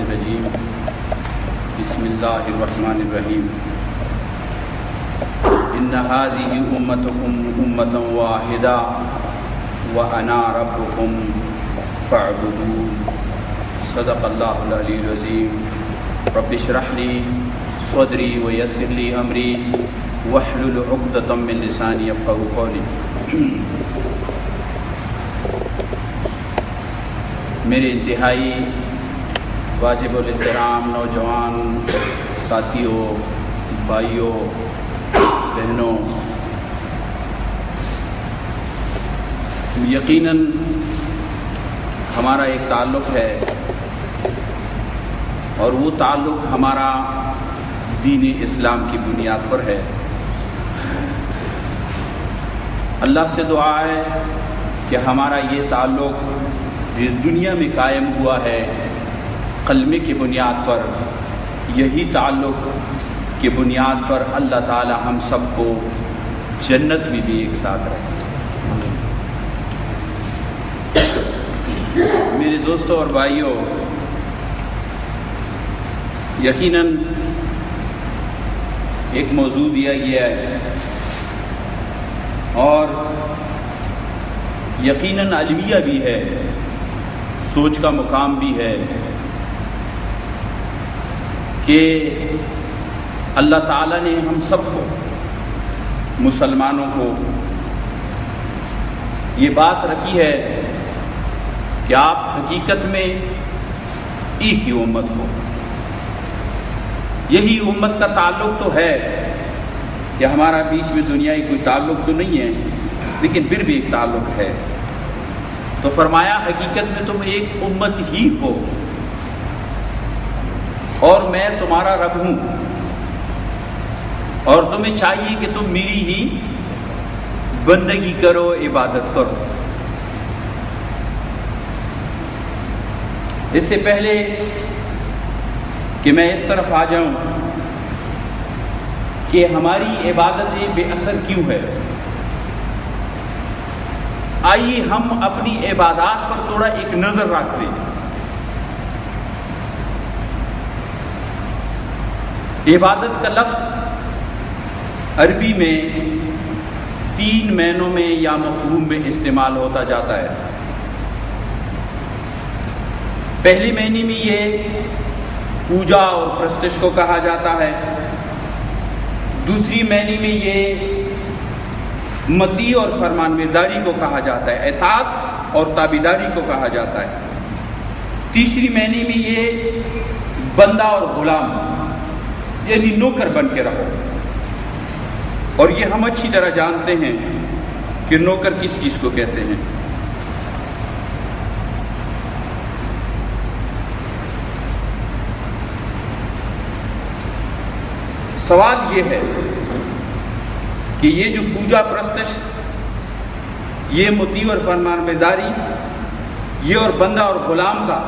الرجیم بسم اللہ الرحمن الرحیم ان هذه امتکم امة واحدہ وانا ربکم فاعبدون صدق اللہ العلی العظیم رب اشرح لی صدری ویسر لی امری واحلل عقدۃ من لسانی یفقہوا قولی۔ میرے انتہائی واجب الاحترام نوجوان ساتھیوں، بھائیوں، بہنوں، یقیناً ہمارا ایک تعلق ہے اور وہ تعلق ہمارا دین اسلام کی بنیاد پر ہے۔ اللہ سے دعا ہے کہ ہمارا یہ تعلق جس دنیا میں قائم ہوا ہے کلمے کی بنیاد پر، یہی تعلق کی بنیاد پر اللہ تعالی ہم سب کو جنت میں بھی ایک ساتھ رکھے۔ میرے دوستوں اور بھائیوں، یقیناً ایک موضوع دیا گیا ہے اور یقیناً علمیہ بھی ہے، سوچ کا مقام بھی ہے کہ اللہ تعالیٰ نے ہم سب کو، مسلمانوں کو، یہ بات رکھی ہے کہ آپ حقیقت میں ایک ہی امت ہو۔ یہی امت کا تعلق تو ہے کہ ہمارا بیچ میں دنیائی کوئی تعلق تو نہیں ہے، لیکن پھر بھی ایک تعلق ہے۔ تو فرمایا حقیقت میں تم ایک امت ہی ہو اور میں تمہارا رب ہوں، اور تمہیں چاہیے کہ تم میری ہی بندگی کرو، عبادت کرو۔ اس سے پہلے کہ میں اس طرف آ جاؤں کہ ہماری عبادتیں بے اثر کیوں ہے، آئیے ہم اپنی عبادات پر تھوڑا ایک نظر رکھتے ہیں۔ عبادت کا لفظ عربی میں 3 معنوں میں یا مفہوم میں استعمال ہوتا جاتا ہے۔ پہلی معنی میں یہ پوجا اور پرستش کو کہا جاتا ہے، دوسری معنی میں یہ مطیع اور فرمان برداری کو کہا جاتا ہے، اطاعت اور تابعداری کو کہا جاتا ہے، تیسری معنی میں یہ بندہ اور غلام یعنی نوکر بن کے رہو۔ اور یہ ہم اچھی طرح جانتے ہیں کہ نوکر کس چیز کو کہتے ہیں۔ سوال یہ ہے کہ یہ جو پوجا پرستش، یہ مطیع اور فرمان برداری، یہ اور بندہ اور غلام کا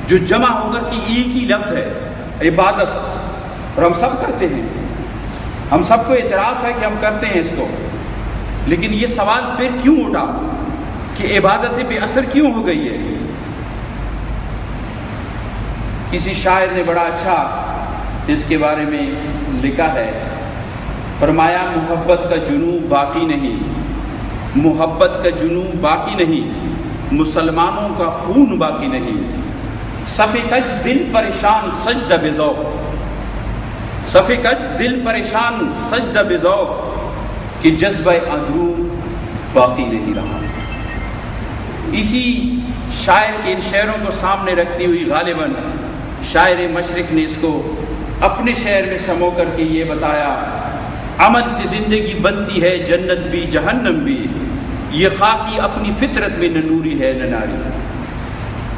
جو جمع ہو کر کے ایک ہی لفظ ہے عبادت، اور ہم سب کرتے ہیں، ہم سب کو اعتراف ہے کہ ہم کرتے ہیں اس کو، لیکن یہ سوال پھر کیوں اٹھا کہ عبادت بے اثر کیوں ہو گئی ہے؟ کسی شاعر نے بڑا اچھا اس کے بارے میں لکھا ہے، فرمایا محبت کا جنوں باقی نہیں، محبت کا جنوں باقی نہیں، مسلمانوں کا خون باقی نہیں، صف کج دل پریشان سجدہ بے ذوق، صف کج دل پریشان سجدہ بے ذوق کہ جذبہ اندرون باقی نہیں رہا۔ اسی شاعر کے ان شعروں کو سامنے رکھتی ہوئی غالباً شاعر مشرق نے اس کو اپنے شعر میں سمو کر کے یہ بتایا، عمل سے زندگی بنتی ہے جنت بھی جہنم بھی، یہ خاکی اپنی فطرت میں نہ نوری ہے نہ ناری۔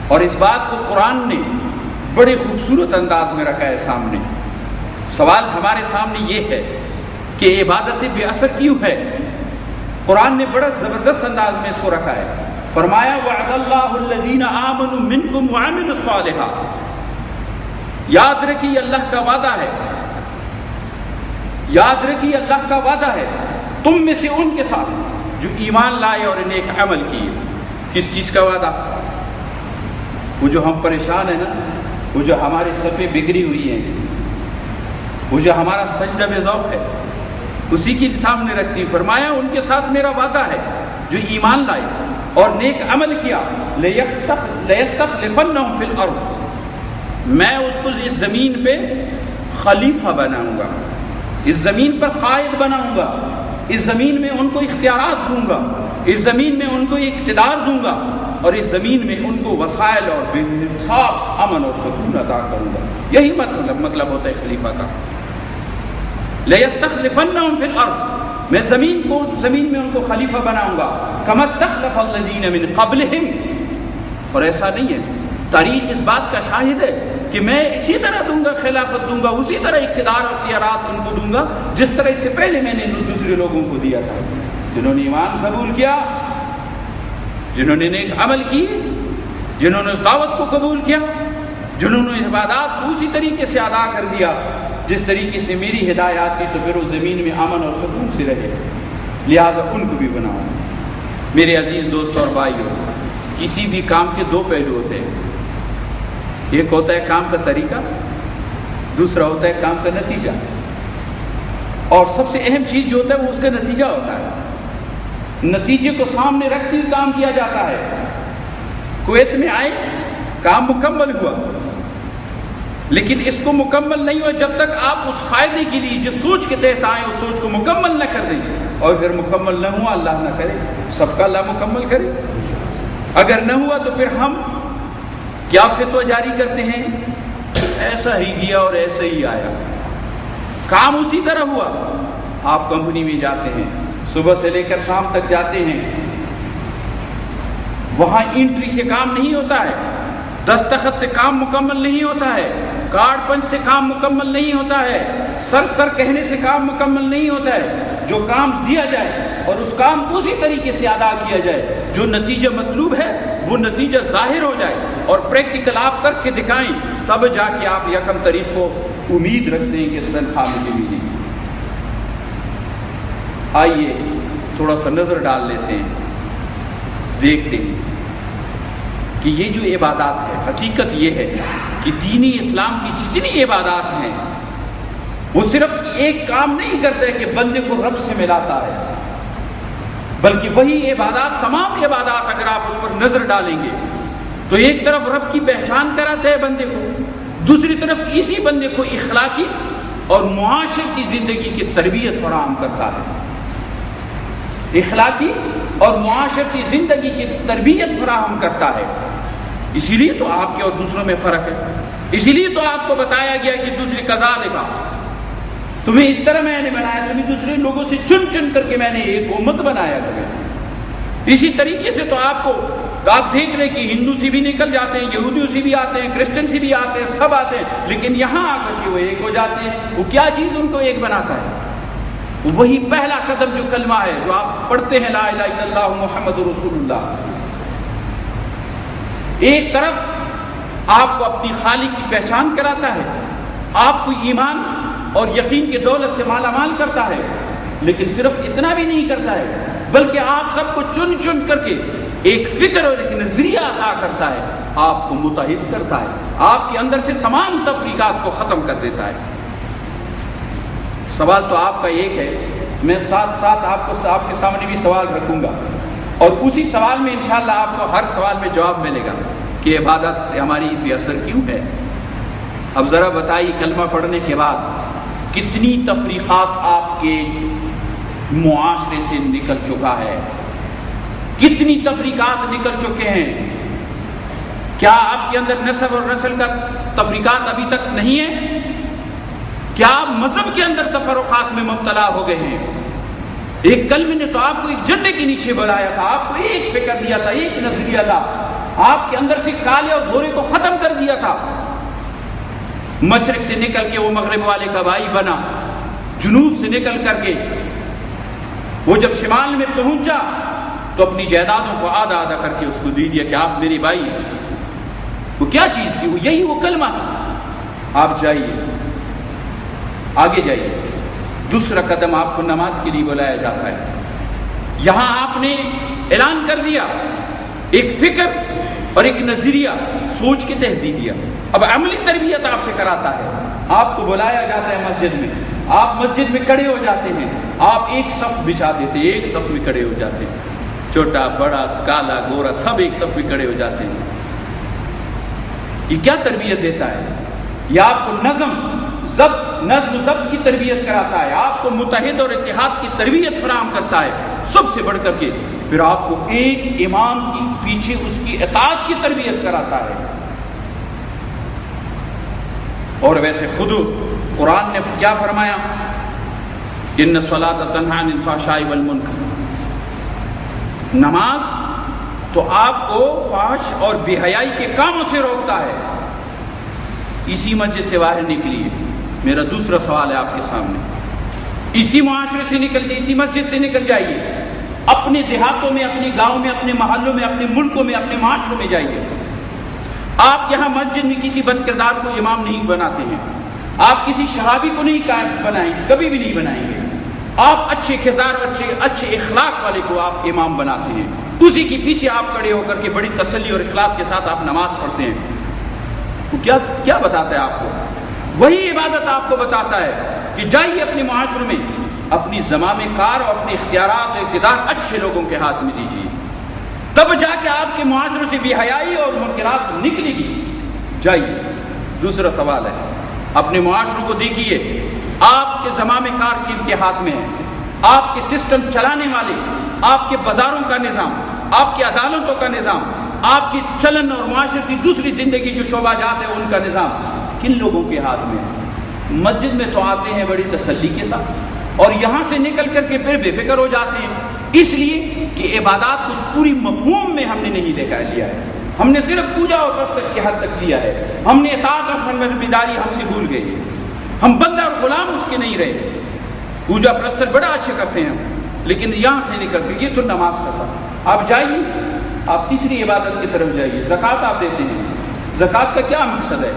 اور اس بات کو قرآن نے بڑے خوبصورت انداز میں رکھا ہے سامنے۔ سوال ہمارے سامنے یہ ہے کہ عبادت بے اثر کیوں ہے؟ قرآن نے بڑا زبردست انداز میں اس کو رکھا ہے، فرمایا وعد اللہ الذین آمنوا منکم وعملوا الصالحات۔ یاد رکھیے اللہ کا وعدہ ہے، یاد رکھیے اللہ کا وعدہ ہے تم میں سے ان کے ساتھ جو ایمان لائے اور نیک عمل کیے۔ کس چیز کا وعدہ؟ وہ جو ہم پریشان ہیں نا وہ جو ہماری صفیں بگڑی ہوئی ہیں، وہ جو ہمارا سجدہ بے ذوق ہے، اسی کی سامنے رکھتی. فرمایا ان کے ساتھ میرا وعدہ ہے جو ایمان لائے اور نیک عمل کیا، لَيَسْتَخْلِفَنَّهُمْ فِي الْأَرْضِ، میں اس کو اس زمین پہ خلیفہ بناؤں گا، اس زمین پر قائد بناؤں گا، اس زمین میں ان کو اختیارات دوں گا، اس زمین میں ان کو اقتدار دوں گا، اور اس زمین میں ان کو وسائل اور بے حساب امن اور سکون عطا کروں گا. یہی مطلب ہوتا ہے خلیفہ کا. لَيَسْتَخْلِفَنَّهُمْ فِي الْأَرْضِ، میں زمین میں ان کو خلیفہ بناؤں گا. كَمَا اسْتَخْلَفَ الَّذِينَ مِنْ قَبْلِهِمْ، اور ایسا نہیں ہے، تاریخ اس بات کا شاہد ہے کہ میں اسی طرح دوں گا، خلافت دوں گا، اسی طرح اقتدار اور اختیارات ان کو دوں گا جس طرح اس سے پہلے میں نے دوسرے لوگوں کو دیا تھا، جنہوں نے ایمان قبول کیا، جنہوں نے نیک عمل کی، جنہوں نے اس دعوت کو قبول کیا، جنہوں نے عبادات کو اسی طریقے سے ادا کر دیا جس طریقے سے میری ہدایات تھی، تو پھر وہ زمین میں امن اور سکون سے رہے. لہٰذا ان کو بھی بناؤ. میرے عزیز دوستوں اور بھائیوں، کسی بھی کام کے دو پہلو ہوتے ہیں. ایک ہوتا ہے کام کا طریقہ، دوسرا ہوتا ہے کام کا نتیجہ. اور سب سے اہم چیز جو ہوتا ہے وہ اس کا نتیجہ ہوتا ہے. نتیجے کو سامنے رکھتے ہوئے کام کیا جاتا ہے. کویت میں آئے، کام مکمل ہوا، لیکن اس کو مکمل نہیں ہوا جب تک آپ اس فائدے کے لیے جس سوچ کے تحت آئے اس سوچ کو مکمل نہ کر دیں. اور اگر مکمل نہ ہوا، اللہ نہ کرے سب کا اللہ مکمل کرے، اگر نہ ہوا تو پھر ہم کیا فتویٰ جاری کرتے ہیں؟ ایسا ہی گیا اور ایسا ہی آیا. کام اسی طرح ہوا. آپ کمپنی میں جاتے ہیں، صبح سے لے کر شام تک جاتے ہیں، وہاں انٹری سے کام نہیں ہوتا ہے، دستخط سے کام مکمل نہیں ہوتا ہے، کارڈ پنچ سے کام مکمل نہیں ہوتا ہے، سر کہنے سے کام مکمل نہیں ہوتا ہے. جو کام دیا جائے اور اس کام کو اسی طریقے سے ادا کیا جائے، جو نتیجہ مطلوب ہے وہ نتیجہ ظاہر ہو جائے اور پریکٹیکل آپ کر کے دکھائیں، تب جا کے آپ یکم تاریخ کو امید رکھتے ہیں کہ اس تنخواہ مجھے ملے گی. آئیے تھوڑا سا نظر ڈال لیتے ہیں، دیکھتے ہیں کہ یہ جو عبادات ہے، حقیقت یہ ہے کہ دین اسلام کی جتنی عبادات ہیں وہ صرف ایک کام نہیں کرتے کہ بندے کو رب سے ملاتا ہے، بلکہ وہی عبادات، تمام عبادات اگر آپ اس پر نظر ڈالیں گے تو ایک طرف رب کی پہچان کراتے ہیں بندے کو، دوسری طرف اسی بندے کو اخلاقی اور معاشرتی زندگی کی تربیت فراہم کرتا ہے. اخلاقی اور معاشرتی زندگی کی تربیت فراہم کرتا ہے. اسی لیے تو آپ کے اور دوسروں میں فرق ہے. اسی لیے تو آپ کو بتایا گیا کہ دوسری قضا لکھا، تمہیں اس طرح میں نے بنایا، تمہیں دوسرے لوگوں سے چن چن کر کے میں نے ایک امت بنایا تمہیں. اسی طریقے سے تو آپ دیکھ رہے کہ ہندو سے بھی نکل جاتے ہیں، یہودیوں سے بھی آتے ہیں، کرسچن سے بھی آتے ہیں، سب آتے ہیں، لیکن یہاں آ کر کے وہ ایک ہو جاتے ہیں. وہ کیا چیز ان کو ایک بناتا ہے؟ وہی پہلا قدم جو کلمہ ہے، جو آپ پڑھتے ہیں، لا الہ الا اللہ محمد رسول اللہ. ایک طرف آپ کو اپنی خالق کی پہچان کراتا ہے، آپ کو ایمان اور یقین کی دولت سے مالا مال کرتا ہے، لیکن صرف اتنا بھی نہیں کرتا ہے بلکہ آپ سب کو چن چن کر کے ایک فکر اور ایک نظریہ عطا کرتا ہے، آپ کو متحد کرتا ہے، آپ کے اندر سے تمام تفریقات کو ختم کر دیتا ہے. سوال تو آپ کا ایک ہے، میں ساتھ ساتھ آپ کے سامنے بھی سوال رکھوں گا، اور اسی سوال میں انشاءاللہ آپ کو ہر سوال میں جواب ملے گا کہ عبادت ہماری بے اثر کیوں ہے. اب ذرا بتائیے، کلمہ پڑھنے کے بعد کتنی تفریقات آپ کے معاشرے سے نکل چکا ہے، کتنی تفریقات نکل چکے ہیں. کیا آپ کے اندر نسب اور نسل کا تفریقات ابھی تک نہیں ہے؟ کیا آپ مذہب کے اندر تفرقات میں مبتلا ہو گئے ہیں؟ ایک کلمے نے تو آپ کو ایک جھنڈے کے نیچے بلایا تھا، آپ کو ایک فکر دیا تھا، ایک نظریہ تھا، آپ کے اندر سے کالے اور گورے کو ختم کر دیا تھا. مشرق سے نکل کے وہ مغرب والے کا بھائی بنا، جنوب سے نکل کر کے وہ جب شمال میں پہنچا تو اپنی جائیدادوں کو آدھا آدھا کر کے اس کو دے دیا کہ آپ میرے بھائی ہیں. وہ کیا چیز تھی؟ وہ یہی وہ کلمہ تھا. آپ جائیے، آگے جائیے. دوسرا قدم آپ کو نماز کے لیے بلایا جاتا ہے. یہاں آپ نے اعلان کر دیا ایک فکر اور ایک نظریہ سوچ کے تحت دیا. اب عملی تربیت آپ سے کراتا ہے. آپ کو بلایا جاتا ہے مسجد میں, آپ مسجد میں کھڑے ہو جاتے ہیں, آپ ایک صف بچھا دیتے ہیں, ایک صف میں کھڑے ہو جاتے ہیں, چھوٹا بڑا کالا گورا سب ایک صف میں کھڑے ہو جاتے ہیں. یہ کیا تربیت دیتا ہے؟ یہ آپ کو نظم ضبط کی تربیت کراتا ہے, آپ کو متحد اور اتحاد کی تربیت فراہم کرتا ہے. سب سے بڑھ کر کے پھر آپ کو ایک امام کی پیچھے اس کی اطاعت کی تربیت کراتا ہے. اور ویسے خود قرآن نے کیا فرمایا؟ ان الصلاۃ تنہی عن الفحشاء والمنکر. نماز تو آپ کو فحش اور بے حیائی کے کاموں سے روکتا ہے. اسی مسجد سے باہر نکلیے. میرا دوسرا سوال ہے آپ کے سامنے. اسی معاشرے سے نکل کے اسی مسجد سے نکل جائیے, اپنے دیہاتوں میں, اپنے گاؤں میں, اپنے محلوں میں, اپنے ملکوں میں, اپنے معاشروں میں جائیے. آپ یہاں مسجد میں کسی بد کردار کو امام نہیں بناتے ہیں, آپ کسی شرابی کو نہیں بنائیں گے, کبھی بھی نہیں بنائیں گے. آپ اچھے کردار اور اچھے اخلاق والے کو آپ امام بناتے ہیں. اسی کے پیچھے آپ کھڑے ہو کر کے بڑی تسلی اور اخلاص کے ساتھ آپ نماز پڑھتے ہیں. تو کیا بتاتا ہے آپ کو؟ وہی عبادت آپ کو بتاتا ہے کہ جائیے اپنے معاشرے میں اپنی زمام کار اور اپنے اختیارات اور اقتدار اچھے لوگوں کے ہاتھ میں دیجیے. تب جا کے آپ کے معاشرے سے بے حیائی اور منکرات نکلے گی. جائیے. دوسرا سوال ہے, اپنے معاشروں کو دیکھیے, آپ کے زمام کار کن کے ہاتھ میں ہے؟ آپ کے سسٹم چلانے والے, آپ کے بازاروں کا نظام, آپ کی عدالتوں کا نظام, آپ کی چلن اور معاشرے کی دوسری زندگی جو شعبہ جات ہے ان کا نظام کن لوگوں کے ہاتھ میں ہے؟ مسجد میں تو آتے ہیں بڑی تسلی کے ساتھ اور یہاں سے نکل کر کے پھر بے فکر ہو جاتے ہیں, اس لیے کہ عبادات کو اس پوری مفہوم میں ہم نے نہیں لیا ہے. ہم نے صرف پوجا اور پرستش کی حد تک لیا ہے. ہم نے اطاعت اور فرمانبرداری ہم سے بھول گئے. ہم بندہ اور غلام اس کے نہیں رہے. پوجا پرستش بڑا اچھا کرتے ہیں لیکن یہاں سے نکل کے یہ تو نماز کرتا. آپ جائیے, آپ تیسری عبادت کی طرف جائیے. زکوٰۃ آپ دیتے ہیں. زکوٰۃ کا کیا مقصد ہے؟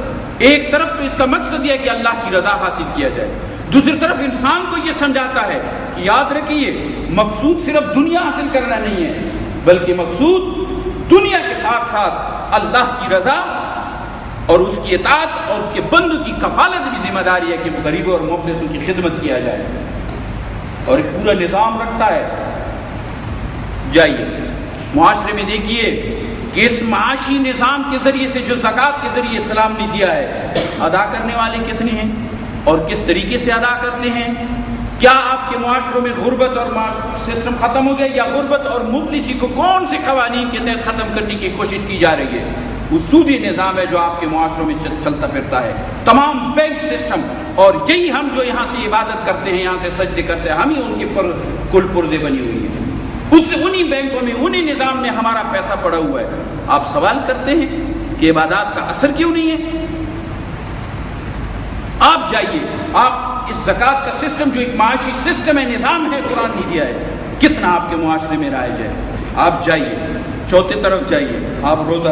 ایک طرف تو اس کا مقصد یہ ہے کہ اللہ کی رضا حاصل کیا جائے, دوسری طرف انسان کو یہ سمجھاتا ہے کہ یاد رکھیے مقصود صرف دنیا حاصل کرنا نہیں ہے بلکہ مقصود دنیا کے ساتھ ساتھ اللہ کی رضا اور اس کی اطاعت اور اس کے بندوں کی کفالت بھی ذمہ داری ہے کہ غریبوں اور مفلسوں کی خدمت کیا جائے. اور ایک پورا نظام رکھتا ہے. جائیے معاشرے میں دیکھیے کہ اس معاشی نظام کے ذریعے سے جو زکوٰۃ کے ذریعے اسلام نے دیا ہے, ادا کرنے والے کتنے ہیں اور کس طریقے سے ادا کرتے ہیں؟ کیا آپ کے معاشروں میں غربت اور سسٹم ختم ہو گیا, یا غربت اور مفلسی کو کون سے قوانین کے تحت ختم کرنے کی کوشش کی جا رہی ہے؟ وہ سودی نظام ہے جو آپ کے معاشروں میں چلتا پھرتا ہے. تمام بینک سسٹم, اور یہی ہم جو یہاں سے عبادت کرتے ہیں, یہاں سے سجدے کرتے ہیں, ہم ہی ان کے کل پرزے بنی ہوئی ہیں. انہی بینکوں میں, انہی نظام میں ہمارا پیسہ پڑا ہوا ہے. آپ سوال کرتے ہیں کہ عبادات کا اثر کیوں نہیں ہے؟ آپ جائیے, آپ اس زکوٰۃ کا سسٹم جو ایک معاشی سسٹم ہے, نظام ہے, قرآن نے دیا ہے, کتنا آپ کے معاشرے میں رائج ہے. آپ جائیے, چوتھے طرف جائیے, آپ روزہ